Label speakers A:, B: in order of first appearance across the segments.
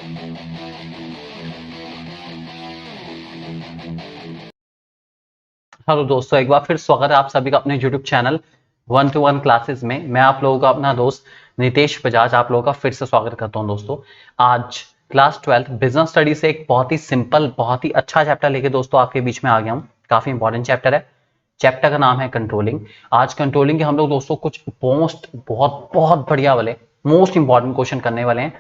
A: Hello दोस्तों, एक बार फिर स्वागत है आप सभी का अपने YouTube चैनल 1-to-1 क्लासेस में। मैं आप लोगों का अपना दोस्त नितेश बजाज आप लोगों का फिर से स्वागत करता हूं। दोस्तों, आज क्लास 12 बिजनेस स्टडी से एक बहुत ही सिंपल, बहुत ही अच्छा चैप्टर लेके दोस्तों आपके बीच में आ गया हूं। काफी इंपॉर्टेंट चैप्टर है। चैप्टर का नाम है कंट्रोलिंग। आज कंट्रोलिंग के हम लोग दोस्तों कुछ बहुत बहुत बढ़िया वाले मोस्ट इंपॉर्टेंट क्वेश्चन करने वाले हैं,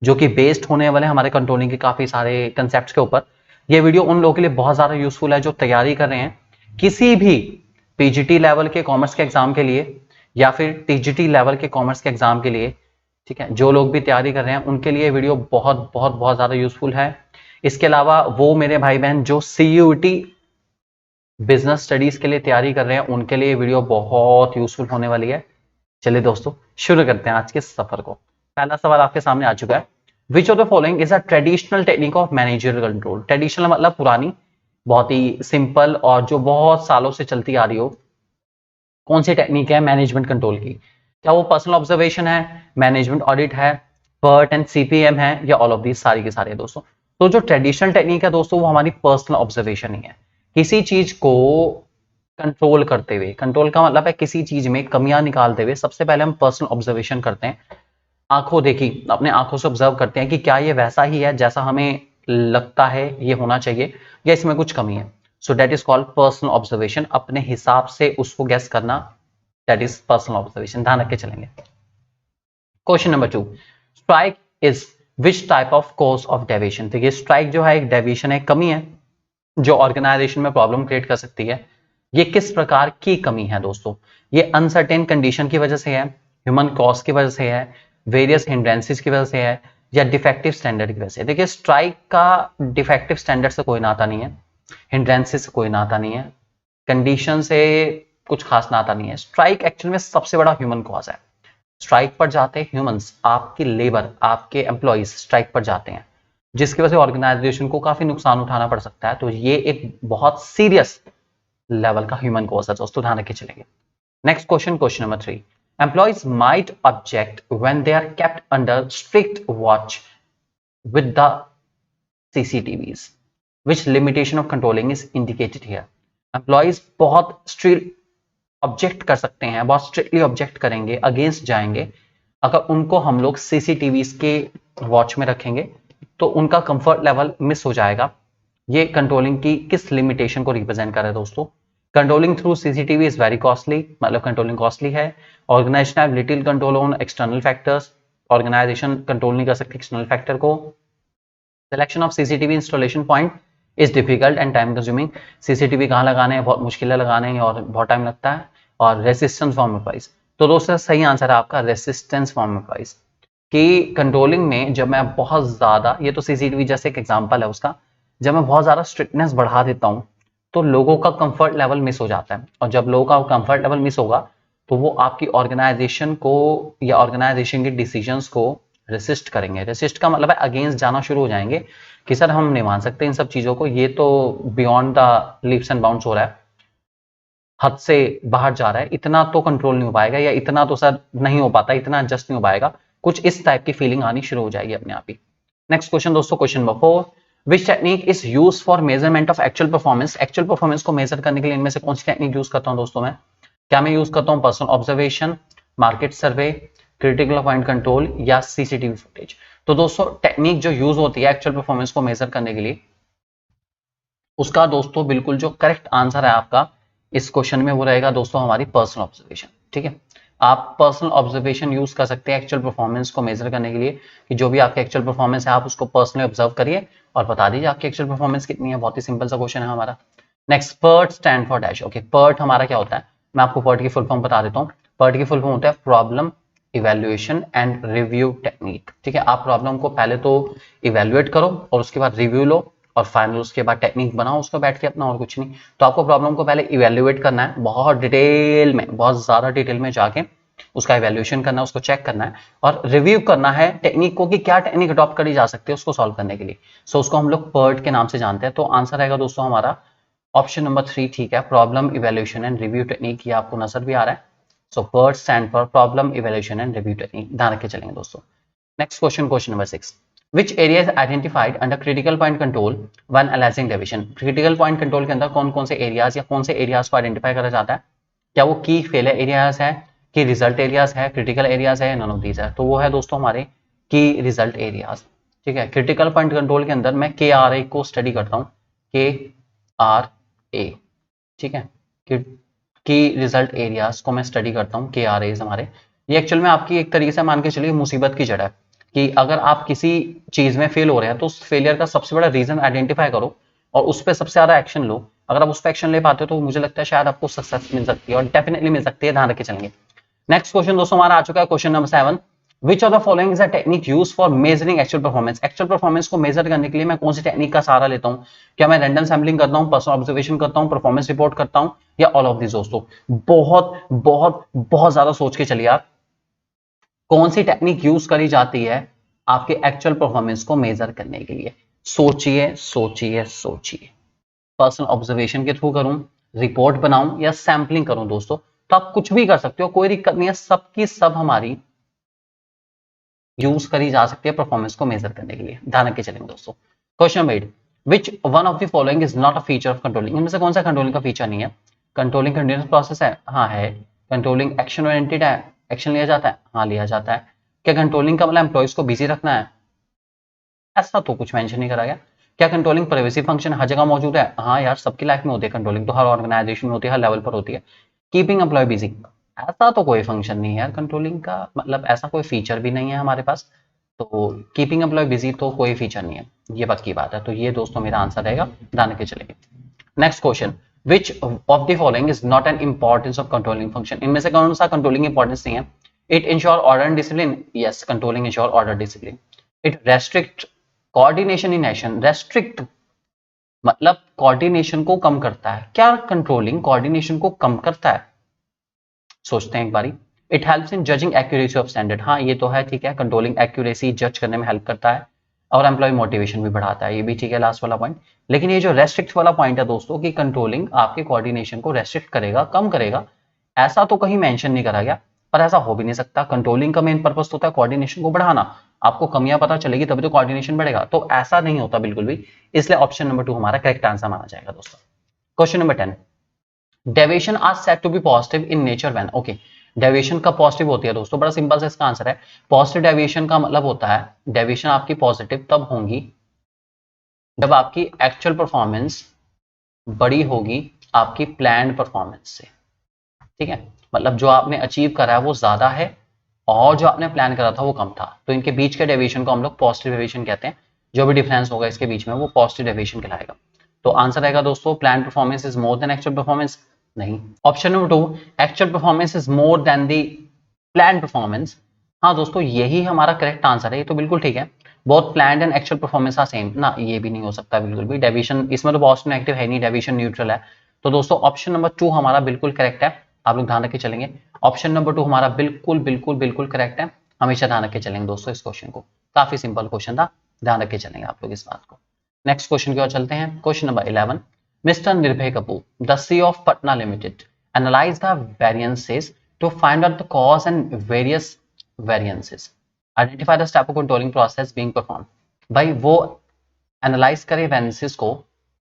A: जो कि बेस्ड होने वाले हैं हमारे कंट्रोलिंग के काफी सारे कंसेप्ट के ऊपर। ये वीडियो उन लोगों के लिए बहुत ज्यादा यूजफुल है जो तैयारी कर रहे हैं किसी भी पीजीटी लेवल के कॉमर्स के एग्जाम के लिए या फिर टीजीटी लेवल के कॉमर्स के एग्जाम के लिए। ठीक है, जो लोग भी तैयारी कर रहे हैं उनके लिए वीडियो बहुत बहुत बहुत ज्यादा यूजफुल है। इसके अलावा वो मेरे भाई बहन जो सीयूटी बिजनेस स्टडीज के लिए तैयारी कर रहे हैं उनके लिए वीडियो बहुत यूजफुल होने वाली है। चलिए दोस्तों, शुरू करते हैं आज के सफर को। पहला सवाल आपके सामने आ चुका है। Which of the following is a traditional technique of managerial control. Traditional मतलब पुरानी, बहुत ही सिंपल और जो बहुत सालों से चलती आ रही हो। कौन सी टेक्निक है मैनेजमेंट कंट्रोल की? क्या वो पर्सनल ऑब्जर्वेशन है, मैनेजमेंट ऑडिट है, पर्ट एंड सीपीएम है, या ऑल ऑफ दीज सारी के सारे? दोस्तों, तो जो ट्रेडिशनल टेक्निक है दोस्तों वो हमारी पर्सनल ऑब्जर्वेशन ही है। किसी चीज को कंट्रोल करते हुए, कंट्रोल का मतलब है किसी चीज में कमियां निकालते हुए, सबसे पहले हम पर्सनल ऑब्जर्वेशन करते हैं। आंखों देखी, अपने आंखों से ऑब्जर्व करते हैं कि क्या ये वैसा ही है जैसा हमें लगता है ये होना चाहिए, या इसमें कुछ कमी है। So that is called personal observation. अपने हिसाब से उसको गैस करना, दैट इज पर्सनल ऑब्जर्वेशन। ध्यान रख के चलेंगे। Question number 2, strike is which type of cause of deviation. देखिए, स्ट्राइक जो है एक डेविएशन है, कमी है जो ऑर्गेनाइजेशन में प्रॉब्लम क्रिएट कर सकती है। ये किस प्रकार की कमी है दोस्तों? ये अनसर्टेन कंडीशन की वजह से है, ह्यूमन कॉज की वजह से है, वेरियस हिंड्रेंसेस की वजह से है, या डिफेक्टिव स्टैंडर्ड की वजह से? देखिए, स्ट्राइक का डिफेक्टिव स्टैंडर्ड से कोई नाता नहीं है, हिंड्रेंसेस से कोई नाता नहीं है, कंडीशन से कुछ खास नाता नहीं है। स्ट्राइक एक्चुअल में सबसे बड़ा ह्यूमन कॉज है। स्ट्राइक पर जाते हैं ह्यूमंस, आपकी लेबर, आपके एम्प्लॉइज स्ट्राइक पर जाते हैं, जिसकी वजह से ऑर्गेनाइजेशन को काफी नुकसान उठाना पड़ सकता है। तो ये एक बहुत सीरियस लेवल का ह्यूमन कॉज है दोस्तों, ध्यान रखे चलेंगे। Next question, question number 3, employees might object when they are kept under strict watch with the CCTVs. Which limitation of controlling is indicated here? Employees बहुत स्ट्रिक्ट ऑब्जेक्ट कर सकते हैं, बहुत स्ट्रिक्टली ऑब्जेक्ट करेंगे, अगेंस्ट जाएंगे अगर उनको हम लोग सीसीटीवीज के वॉच में रखेंगे, तो उनका कंफर्ट लेवल मिस हो जाएगा। ये कंट्रोलिंग की किस लिमिटेशन को रिप्रेजेंट कर रहा है दोस्तों? Controlling through CCTV is very costly, मतलब कंट्रोलिंग कॉस्टली है। Organisation have little control on external factors, organisation control नहीं कर सकती एक्सटर्नल फैक्टर को। Selection of CCTV installation point is difficult and time consuming. CCTV कहाँ लगाने हैं, बहुत मुश्किल है लगाने हैं और बहुत टाइम लगता है। और रेसिस्टेंस फॉर्म प्राइस, तो दोस्तों सही आंसर है आपका रेसिस्टेंस फॉर्म प्राइस। कि कंट्रोलिंग में जब मैं बहुत ज्यादा, ये तो सीसीटीवी जैसे एक एग्जांपल है उसका, जब मैं बहुत ज्यादा स्ट्रिक्टनेस बढ़ा देता हूं तो लोगों का कंफर्ट लेवल मिस हो जाता है, और जब लोगों का कंफर्ट लेवल मिस होगा तो वो आपकी ऑर्गेनाइजेशन को या ऑर्गेनाइजेशन के डिसीजंस को रेसिस्ट करेंगे। रेसिस्ट का मतलब है अगेंस्ट जाना शुरू हो जाएंगे कि सर हम नहीं मान सकते इन सब चीजों को, ये तो beyond the leaps and bounds हो रहा है, हद से बाहर जा रहा है, इतना तो कंट्रोल नहीं हो पाएगा, या इतना तो सर नहीं हो पाता, इतना एडजस्ट नहीं हो पाएगा। कुछ इस टाइप की फीलिंग आनी शुरू हो जाएगी अपने आप ही। नेक्स्ट क्वेश्चन दोस्तों, question number 4, which technique is use for measurement of actual performance. Actual performance को मेजर करने के लिए इनमें से कौन सी टेक्निक यूज करता हूं दोस्तों मैं? क्या मैं यूज करता हूं पर्सनल ऑब्जर्वेशन, मार्केट सर्वे, क्रिटिकल पॉइंट कंट्रोल, या सीसीटीवी फुटेज? तो दोस्तों टेक्निक जो यूज होती है एक्चुअल परफॉर्मेंस को मेजर करने के लिए, उसका दोस्तों बिल्कुल जो करेक्ट आंसर है आपका इस क्वेश्चन में वो रहेगा दोस्तों हमारी पर्सनल ऑब्जर्वेशन। ठीक है, आप पर्सनल ऑब्जर्वेशन यूज कर सकते हैं एक्चुअल परफॉर्मेंस को मेजर करने के लिए, कि जो भी आपके एक्चुअल परफॉर्मेंस है आप उसको पर्सनली ऑब्जर्व करिए और बता दीजिए आपकी एक्चुअल परफॉर्मेंस कितनी है। बहुत ही सिंपल सा क्वेश्चन है हमारा। Next, PERT stand for dash. Okay, PERT हमारा क्या होता है, मैं आपको पर्ट की फुल फॉर्म बता देता हूँ। पर्ट की फुल फॉर्म होता है problem evaluation and review technique. ठीक है, आप प्रॉब्लम को पहले तो इवेल्युएट करो और उसके बाद रिव्यू लो और फाइनल उसके बाद टेक्निक बनाओ उसको बैठ के अपना, और कुछ नहीं। तो आपको प्रॉब्लम को पहले इवेल्युएट करना है, बहुत डिटेल में, बहुत ज्यादा डिटेल में जाके उसका इवेल्युएशन करना है, उसको चेक करना है, और रिव्यू करना है टेक्निक को कि क्या टेक्निक अडॉप्ट करी जा सकती है उसको सॉल्व करने के लिए। सो उसको हम लोग पर्ट के नाम से जानते हैं। तो आंसर रहेगा दोस्तों हमारा ऑप्शन नंबर 3। ठीक है, problem evaluation and review technique, ये आपको नजर भी आ रहा है। So PERT stand for problem evaluation and review technique, ध्यान रख के चलेंगे दोस्तों। Next question, question number 6, which area is identified under critical point control when analysing deviation. Critical point control के अंदर कौन कौन से एरियाज या कौन से एरियाज को आइडेंटिफाई करा जाता है? क्या वो की फेलियर एरियाज है, की रिजल्ट एरियाज है, क्रिटिकल एरियाज है, नन ऑफ दीज है? तो वो है दोस्तों हमारे की रिजल्ट एरियाज। ठीक है, क्रिटिकल पॉइंट कंट्रोल के अंदर मैं KRA को स्टडी करता हूँ, KRA। ठीक है, की रिजल्ट एरियाज को मैं स्टडी करता हूँ, KRAs हमारे। ये एक्चुअल में आपकी एक तरीके से मान के चलिए मुसीबत की जड़ है कि अगर आप किसी चीज में फेल हो रहे हैं तो उस फेलियर का सबसे बड़ा रीजन आइडेंटिफाई करो और उस पर सबसे ज्यादा एक्शन लो। अगर आप उस पर एक्शन ले पाते हो तो मुझे लगता है शायद आपको सक्सेस मिल सकती है, और डेफिनेटली मिल सकती है, ध्यान रख के चलेंगे। नेक्स्ट क्वेश्चन दोस्तों हमारा आ चुका है, question number 7। Which of the following is a technique use for measuring actual performance. Actual performance को मेजर करने के लिए मैं कौन सी टेक्निक का सहारा लेता हूँ? क्या मैं रैंडम सैम्पलिंग करता हूँ, पर्सनल ऑब्जर्वेशन करता हूँ, परफॉर्मेंस रिपोर्ट करता हूँ, या ऑल ऑफ दिस? दोस्तों बहुत बहुत बहुत ज्यादा सोच के चलिए आप, कौन सी टेक्निक यूज करी जाती है आपके एक्चुअल परफॉर्मेंस को मेजर करने के लिए? सोचिए सोचिए सोचिए। पर्सनल ऑब्जर्वेशन के थ्रू करूं, रिपोर्ट बनाऊं, या सैंपलिंग करूं? दोस्तों तो आप कुछ भी कर सकते हो, कोई दिक्कत नहीं है, सबकी सब हमारी यूज करी जा सकती है परफॉर्मेंस को मेजर करने के लिए। ध्यान रख के चलेंगे दोस्तों। Question number 8, which one of the following is not a feature of controlling. इनमें से कौन सा कंट्रोलिंग का फीचर नहीं है? कंट्रोलिंग कंटीन्यूअस प्रोसेस है? हाँ है। कंट्रोलिंग एक्शन ओरिएंटेड है? एक्शन लिया जाता है? हाँ लिया जाता है। क्या कंट्रोलिंग का मतलब एम्प्लॉइज को बिजी रखना है? ऐसा तो कुछ मेंशन नहीं करा गया। क्या कंट्रोलिंग परवेसिव फंक्शन हर जगह मौजूद है? हाँ यार, सबकी लाइफ में होती है कंट्रोलिंग, तो हर ऑर्गेनाइजेशन में होती है, हर लेवल पर होती है। कीपिंग एम्प्लॉय बिजी, ऐसा तो कोई फंक्शन नहीं है यार कंट्रोलिंग का, मतलब ऐसा कोई फीचर भी नहीं है हमारे पास। तो कीपिंग एम्प्लॉय बिजी तो कोई फीचर नहीं है, ये बात की बात है। तो ये दोस्तों मेरा आंसर रहेगा, ध्यान के चलेंगे। Next question, which of the following is not an importance of controlling function. इनमें से कौन सा कंट्रोलिंग इंपॉर्टेंस नहीं है? It ensure order and discipline, yes controlling ensure order discipline. It restrict coordination in action, restrict मतलब coordination को कम करता है। क्या कंट्रोलिंग कोऑर्डिनेशन को कम करता है? सोचते हैं एक बारी। It helps in judging accuracy of standard, हाँ ये तो है, ठीक है, कंट्रोलिंग एक्यूरेसी जज करने में हेल्प करता है, और एम्प्लॉय मोटिवेशन भी बढ़ाता है, ये भी ठीक है, लास्ट वाला पॉइंट। लेकिन ये जो रेस्ट्रिक्ट वाला पॉइंट है दोस्तों कि कंट्रोलिंग आपके कोऑर्डिनेशन को रेस्ट्रिक्ट करेगा, कम करेगा, ऐसा तो कहीं मेंशन नहीं करा गया, पर ऐसा हो भी नहीं सकता। कंट्रोलिंग का मेन पर्पस होता है कोऑर्डिनेशन को बढ़ाना, आपको कमियां पता चलेगी तभी तो कोऑर्डिनेशन बढ़ेगा, तो ऐसा नहीं होता बिल्कुल भी। इसलिए ऑप्शन नंबर 2 हमारा करेक्ट आंसर माना जाएगा दोस्तों। Question number 10, deviation are said to be positive in nature when. Okay, deviation कब पॉजिटिव होती है दोस्तों? बड़ा सिंपल सा इसका आंसर है, पॉजिटिव डेविएशन का मतलब होता है, डेविएशन आपकी पॉजिटिव तब होंगी जब आपकी एक्चुअल परफॉर्मेंस बड़ी होगी आपकी प्लान्ड परफॉर्मेंस से। ठीक है, मतलब जो आपने अचीव करा है वो ज्यादा है और जो आपने प्लान करा था वो कम था, तो इनके बीच के डेविएशन को हम लोग पॉजिटिव डेविएशन कहते हैं। जो भी डिफरेंस होगा इसके बीच में वो पॉजिटिव डेविएशन कहलाएगा। तो आंसर रहेगा दोस्तों, plan performance is more than actual performance, नहीं। Option number 2, actual performance is more than the plan performance, हाँ दोस्तों यही हमारा करेक्ट आंसर है, ये तो बिल्कुल ठीक है। Both planned and actual performance are same ना, ये भी नहीं हो सकता बिल्कुल भी, डेविएशन इसमें तो पॉजिटिव नेगेटिव है नहीं, डेविएशन न्यूट्रल है। तो दोस्तों ऑप्शन नंबर 2 हमारा बिल्कुल करेक्ट है, आप लोग ध्यान रख के चलेंगे। ऑप्शन नंबर 2 हमारा बिल्कुल बिल्कुल बिल्कुल करेक्ट है, हमेशा ध्यान रख के चलेंगे दोस्तों इस क्वेश्चन को, काफी सिंपल क्वेश्चन था, ध्यान रख के चलेंगे आप लोग इस बात को। नेक्स्ट क्वेश्चन की ओर चलते हैं, question number 11, mister Nirbhay Kapoor, the C of Patna limited, analyse the variances to find out the cause and various variances, identify the step of controlling process being perform. भाई वो एनालाइज करे वेरिएंसेस को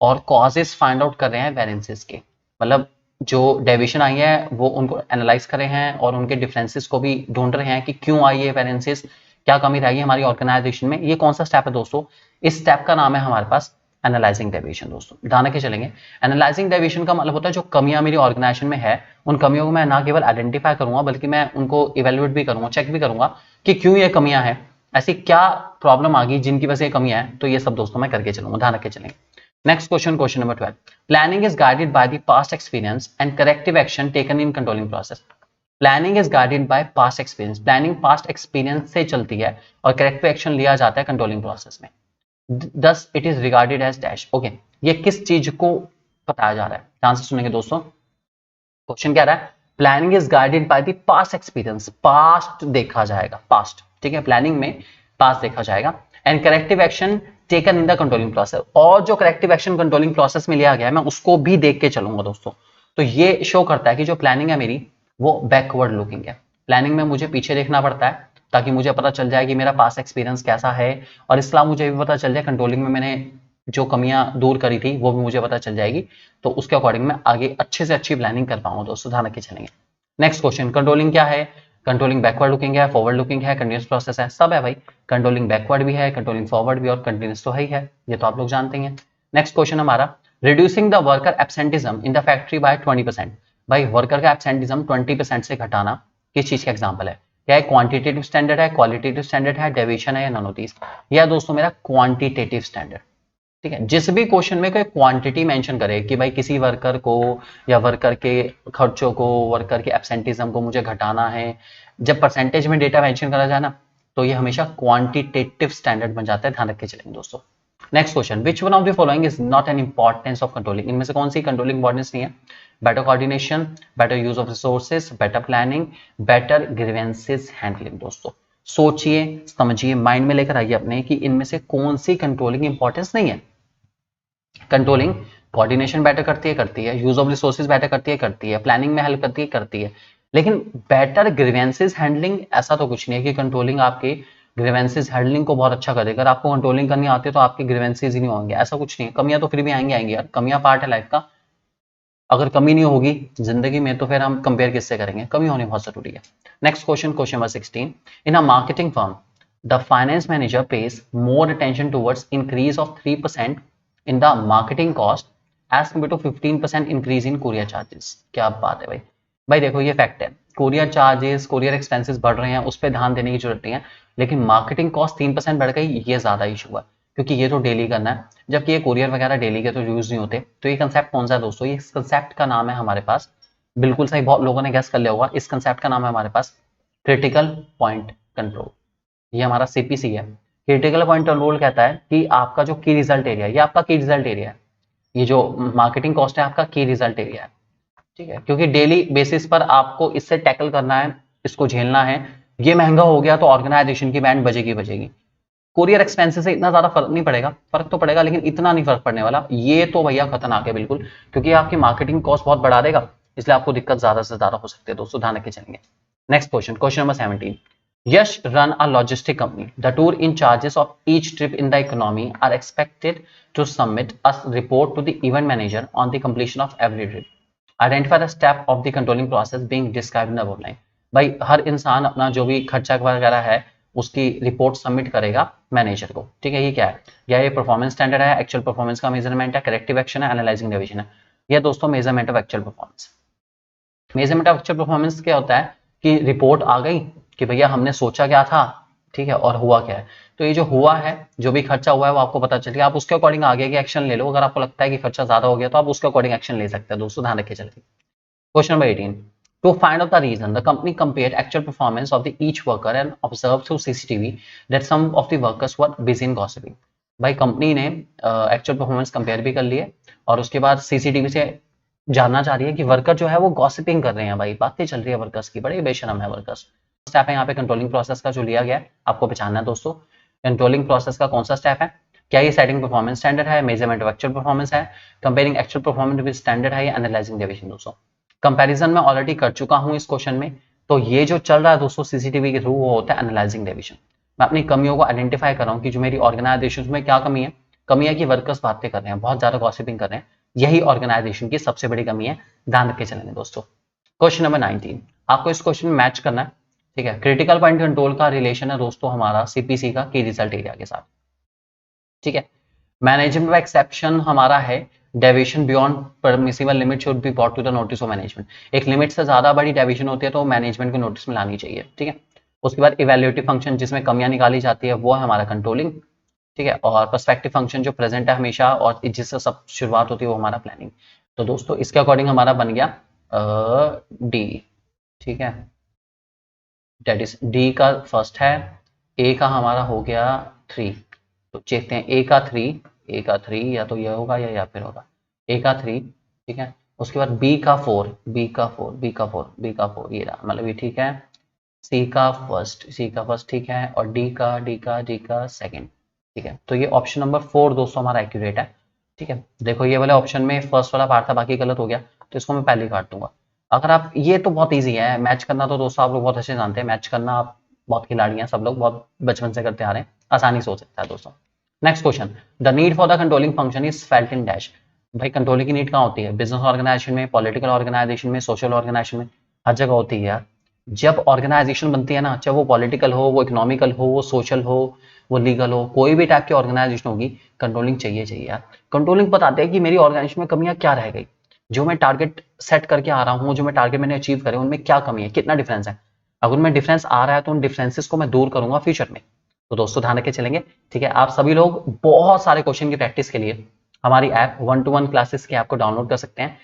A: और कॉजेस फाइंड आउट कर रहे हैं variances के, मतलब जो डेविएशन आई है वो उनको एनालाइज कर रहे हैं और उनके डिफरेंसेस को भी ढूंढ रहे हैं कि क्यों आई है वेरिएंसेस, क्या कमी रही है हमारी ऑर्गेनाइजेशन में। ये कौन सा स्टेप है दोस्तों? इस स्टेप का नाम है हमारे पास एनालाइजिंग डेविएशन। दोस्तों ध्यान रख के चलेंगे, एनालाइजिंग डेविएशन का मतलब होता है जो कमियां मेरी ऑर्गेनाइजेशन में है उन कमियों को मैं ना केवल आइडेंटिफाई करूंगा बल्कि मैं उनको इवेल्युएट भी करूंगा, चेक भी करूंगा कि क्यों ये कमियां हैं, ऐसी क्या प्रॉब्लम आ गई जिनकी वजह से कमियां हैं, तो ये सब दोस्तों मैं करके चलूंगा, ध्यान रख के चलेंगे। Next question, question number 12, planning is guided by the past experience and corrective action taken in controlling process. Planning is guided by past experience, planning past experience से चलती है और करेक्टिव एक्शन लिया जाता है कंट्रोलिंग प्रोसेस में। Thus it is regarded as dash। Okay, ये किस चीज को बताया जा रहा है, ध्यान से सुनेंगे दोस्तों। क्वेश्चन क्या रहा है, planning is guided by the past experience, past देखा जाएगा, पास्ट, ठीक है, प्लानिंग में पास्ट देखा जाएगा, and corrective action taken in the controlling process, और जो करेक्टिव एक्शन कंट्रोलिंग प्रोसेस में लिया गया है मैं उसको भी देख के चलूंगा दोस्तों। तो ये शो करता है कि जो प्लानिंग है मेरी वो बैकवर्ड लुकिंग है, प्लानिंग में मुझे पीछे देखना पड़ता है ताकि मुझे पता चल जाए कि मेरा पास एक्सपीरियंस कैसा है, और इसके अलावा मुझे भी पता चल जाए कंट्रोलिंग में मैंने जो कमियां दूर करी थी वो भी मुझे पता चल जाएगी। तो उसके अकॉर्डिंग मैं आगे अच्छे से अच्छी प्लानिंग कर पाऊंगा दोस्तों, ध्यान रख के चलेंगे। नेक्स्ट क्वेश्चन, कंट्रोलिंग क्या है? कंट्रोलिंग बैकवर्ड लुकिंग है, फॉरवर्ड लुकिंग है, कंटिन्यूस प्रोसेस है, सब है भाई। कंट्रोलिंग बैकवर्ड भी है, कंट्रोलिंग फॉरवर्ड भी, और कंटिन्यूस तो है ही है, ये तो आप लोग जानते हैं। नेक्स्ट क्वेश्चन हमारा, reducing the worker absenteeism in the factory by 20%। भाई वर्कर का एब्सेंटिज्म 20% से घटाना किस चीज का एग्जाम्पल है? क्या है? क्वांटिटेटिव स्टैंडर्ड है, क्वालिटेटिव स्टैंडर्ड है, डेविएशन है, या नन ऑफ दीज? यह दोस्तों मेरा क्वांटिटेटिव स्टैंडर्ड। ठीक है, जिस भी क्वेश्चन में कोई क्वांटिटी मेंशन करे कि भाई किसी वर्कर को या वर्कर के खर्चों को, वर्कर के एब्सेंटिज्म को मुझे घटाना है, जब परसेंटेज में डेटा मेंशन करा जाए ना, तो ये हमेशा क्वांटिटेटिव स्टैंडर्ड बन जाता है, ध्यान रख के चलेंगे दोस्तों। Next question, which one of the following is not an importance of controlling? इनमें से कौन सी कंट्रोलिंग इंपॉर्टेंस नहीं है? Better coordination, better use of resources, better planning, better grievances handling. दोस्तों सोचिए, समझिए, माइंड में लेकर आइए अपने कि इनमें से कौन सी कंट्रोलिंग इंपॉर्टेंस नहीं है। कंट्रोलिंग कोऑर्डिनेशन बेटर करती है, यूज ऑफ रिसोर्सेज बेटर करती है, प्लानिंग में हेल्प करती है, लेकिन बेटर ग्रीवेंसेस हैंडलिंग ऐसा तो कुछ नहीं है कि कंट्रोलिंग आपके ग्रीवेंसेस हैंडलिंग को बहुत अच्छा करेगा। अगर आपको कंट्रोलिंग करनी आती है तो आपके ग्रीवेंसेस ही नहीं होंगे, ऐसा कुछ नहीं है। कमियां तो फिर भी आएंगी यार, कमियां पार्ट है लाइफ का। अगर कमी नहीं होगी जिंदगी में तो फिर हम कंपेयर किससे करेंगे? कमी होनी बहुत जरूरी है। Next question, question number 16, in a marketing firm the finance manager page more attention towards increase of 3% in the marketing cost as compared to 15% increase in courier charges। क्या बात है भाई। भाई देखो ये फैक्ट है, कोरियर चार्जेस, कोरियर एक्सपेंसेस बढ़ रहे हैं, उस पर ध्यान देने की जरूरत नहीं है, लेकिन मार्केटिंग कॉस्ट 3% बढ़ गई, ये ज्यादा इशू है, क्योंकि ये तो डेली करना है, जबकि ये कोरियर वगैरह डेली के तो यूज नहीं होते। तो ये कंसेप्ट कौन सा है दोस्तों? ये कंसेप्ट का नाम है हमारे पास, बिल्कुल सही, बहुत लोगों ने गैस कर लिया होगा, इस कंसेप्ट का नाम है हमारे पास क्रिटिकल पॉइंट कंट्रोल। ये हमारा सीपीसी है। क्रिटिकल पॉइंट कंट्रोल कहता है कि आपका जो की रिजल्ट एरिया है, ये आपका की रिजल्ट एरिया है, ये जो मार्केटिंग कॉस्ट है आपका की रिजल्ट एरिया है। ठीक है, क्योंकि डेली बेसिस पर आपको इससे टैकल करना है, इसको झेलना है। ये महंगा हो गया तो ऑर्गेनाइजेशन की बैंड बजेगी। कोरियर एक्सपेंसेस से इतना ज्यादा फर्क नहीं पड़ेगा, फर्क तो पड़ेगा लेकिन इतना नहीं फर्क पड़ने वाला। ये तो भैया खतरनाक है बिल्कुल, क्योंकि आपकी मार्केटिंग कॉस्ट बहुत बढ़ा देगा, इसलिए आपको दिक्कत ज्यादा से ज्यादा हो सकती है दोस्तों, ध्यान रख के चलेंगे। Next question, question number 17, Yash run a logistic company. The tour in charges of each trip in the economy are expected to submit a report to the event manager on the completion of every trip. Identify the step of the controlling process being described in the above line. भाई हर इंसान अपना जो भी खर्चा वगैरह है उसकी report submit करेगा मैनेजर को। ठीक है, ये क्या है? या ये परफॉर्मेंस स्टैंडर्ड है, एक्चुअल परफॉर्मेंस का मेजरमेंट है, करेक्टिव एक्शन है, एनालाइजिंग डेविएशन है। ये दोस्तों measurement of actual performance. Measurement of actual performance क्या होता है कि रिपोर्ट आ गई कि भैया हमने सोचा क्या था, ठीक है, और हुआ क्या है। तो ये जो हुआ है, जो भी खर्चा हुआ है वो आपको पता चल गया, आप उसके अकॉर्डिंग आगे के एक्शन ले लो। अगर आपको लगता है कि खर्चा ज्यादा हो गया तो आप उसके अकॉर्डिंग एक्शन ले सकते हैं दोस्तों, ध्यान रखिए। चलिए question number 18, to find out the reason the company compared actual performance of the each worker and observe through CCTV that some of the workers were busy in gossiping. भाई company ने actual performance compare भी कर लिए और उसके बाद CCTV से जानना चाह रही है कि वर्कर जो है वो गॉसिपिंग कर रहे हैं। भाई बातें चल रही है वर्कर्स की, बड़े बेशरम है वर्कर्स। स्टेप है यहाँ पे कंट्रोलिंग प्रोसेस का जो लिया गया है, आपको पहचानना है दोस्तों। कंट्रोलिंग प्रोसेस का कौन सा स्टेप है? क्या ये सेटिंग परफॉर्मेंस स्टैंडर्ड है, मेजरमेंट ऑफ एक्चुअल परफॉर्मेंस है, comparing actual performance with standard है, या एनालाइजिंग डेविएशन? दोस्तों कंपैरिजन में ऑलरेडी कर चुका हूं इस क्वेश्चन में। तो ये जो चल रहा है दोस्तों सीसीटीवी के थ्रू, वो होता है एनालाइजिंग डेविएशन। मैं अपनी कमियों को आइडेंटिफाई कर रहा हूँ कि जो मेरी ऑर्गेनाइजेशन में क्या कमी है। कमी है कि वर्कर्स बातें कर रहे हैं, बहुत ज्यादा गॉसिपिंग कर रहे हैं, यही ऑर्गेनाइजेशन की सबसे बड़ी कमी है, ध्यान रख के चलेंगे दोस्तों। क्वेश्चन नंबर 19, आपको इस क्वेश्चन में मैच करना है। ठीक है, क्रिटिकल पॉइंट कंट्रोल का रिलेशन है दोस्तों हमारा सीपीसी का की रिजल्ट एरिया के साथ। ठीक है, मैनेजमेंट ऑफ एक्सेप्शन हमारा है deviation beyond permissible limit should be brought to the notice of management. एक लिमिट से ज्यादा बड़ी डेविएशन होती है तो मैनेजमेंट को नोटिस में लानी चाहिए। ठीक है, उसके बाद इवैल्यूएटिव फंक्शन जिसमें कमियां निकाली जाती है वो है हमारा कंट्रोलिंग। ठीक है, और पर्सपेक्टिव फंक्शन जो प्रेजेंट है हमेशा और जिससे सब शुरुआत होती है वो हमारा प्लानिंग। तो दोस्तों इसके अकॉर्डिंग हमारा बन गया डी। ठीक है, डेट इज डी का फर्स्ट है, ए का हमारा हो गया 3। तो चेकते हैं ए का 3 या तो ये होगा या फिर होगा ए का 3। ठीक है, उसके बाद बी का 4 ये रहा, मतलब ये ठीक है। सी का फर्स्ट ठीक है, और डी का सेकंड। ठीक है, तो ये ऑप्शन नंबर 4 दोस्तों हमारा एक्यूरेट है। ठीक है, देखो ये वाले ऑप्शन में फर्स्ट वाला पार्ट था, बाकी गलत हो गया, तो इसको मैं पहले काट दूंगा। अगर आप, ये तो बहुत ईजी है मैच करना, तो दोस्तों आप लोग बहुत अच्छे जानते हैं मैच करना। आप बहुत खिलाड़ी हैं सब लोग, बहुत बचपन से करते आ रहे हैं, आसानी से हो सकता है दोस्तों। Next question, the need for the controlling function is felt in dash. भाई कंट्रोलिंग की नीड कहाँ होती है? बिजनेस ऑर्गेनाइजेशन में, पॉलिटिकल ऑर्गेनाइजेशन में, सोशल ऑर्गेनाइजेशन में, हर जगह होती है यार। जब ऑर्गेनाइजेशन बनती है ना, चाहे वो पॉलिटिकल हो, वो इकोनॉमिकल हो, वो सोशल हो, वो लीगल हो, कोई भी टाइप की ऑर्गेनाइजेशन होगी, कंट्रोलिंग चाहिए यार। कंट्रोलिंग बताते हैं कि मेरी ऑर्गेनाइजेशन में कमियां क्या रह गई, जो मैं टारगेट सेट करके आ रहा हूँ, जो मैं टारगेट मैंने अचीव करे, उनमें क्या कमी है, कितना डिफरेंस है। अगर उनमें डिफरेंस आ रहा है तो उन डिफरेंसेस को मैं दूर करूंगा फ्यूचर में। तो दोस्तों ध्यान रखे चलेंगे, ठीक है। आप सभी लोग बहुत सारे क्वेश्चन की प्रैक्टिस के लिए हमारी ऐप 1-to-1 क्लासेस की ऐप को डाउनलोड कर सकते हैं।